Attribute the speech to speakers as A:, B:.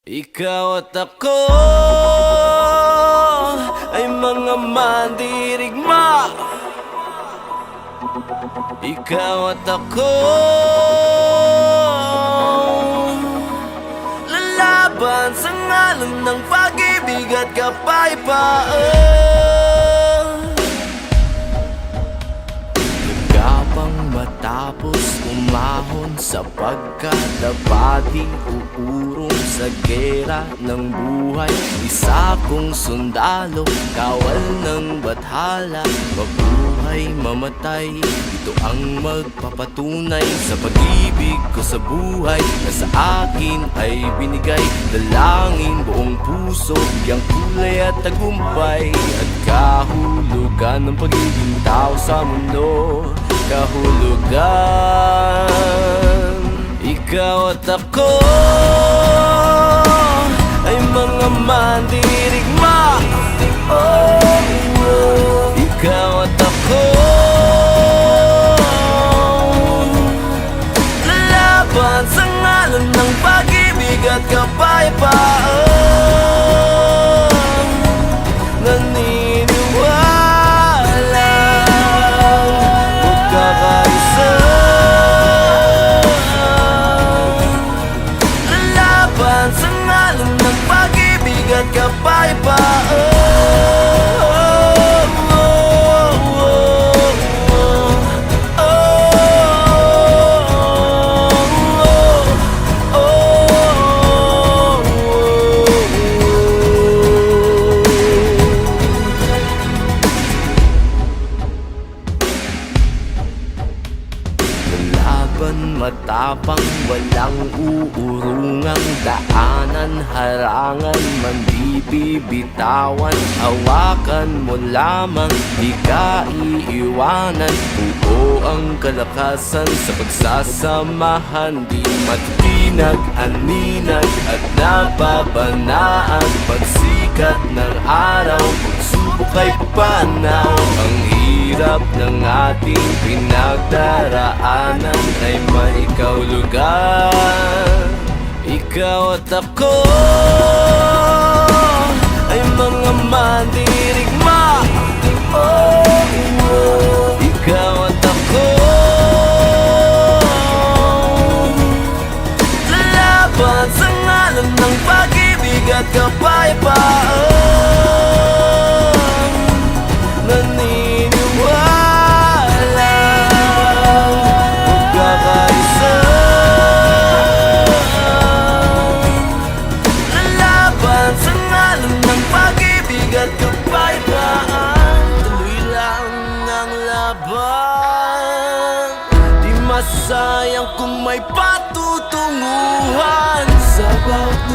A: Ikaw at ako ay mga mandirigma. Ikaw at ako lalaban sa ngalan ng pag-ibig at kapayapaan. Nagkapang matapos umahon sapagkat dapating uurong sa gera ng buhay. Isa kong sundalo, kawal ng bathala, mabuhay mamatay, ito ang magpapatunay sa pag-ibig ko sa buhay na sa akin ay binigay. Dalangin buong puso, biyang kulay at tagumpay at kahulugan ng pagiging tao sa mundo. Kahulugan. Ikaw at ako ay mga mandirigma. Ikaw at ako lalaban sa ngalan ng pag-ibig at kapayapaan. Naniniwala magkakaisa, lalaban sa ngalan ng pag-ibig at kapayapaan. Matapang, walang uurungang daanan, harangan man di bibitawan. Hawakan mo lamang, di ka iiwanan. Buo ang kalakasan sa pagsasamahan, di matinag, aninag at nababanaan. Pagsikat ng araw, pagsubok ay panaw. Ang hirap ng ating pinagdaraanan ay may kahulugan. Ikaw at ako ay mga mandirigma. Ikaw at ako lalaban sa ngalan ng pag-ibig at kapayapaan. Naniniwala magkakaisa, lalaban sa ngalan ng pag-ibig at kapayapaan. Tuloy lang ang laban, di masayang kung may patutunguhan sa bawat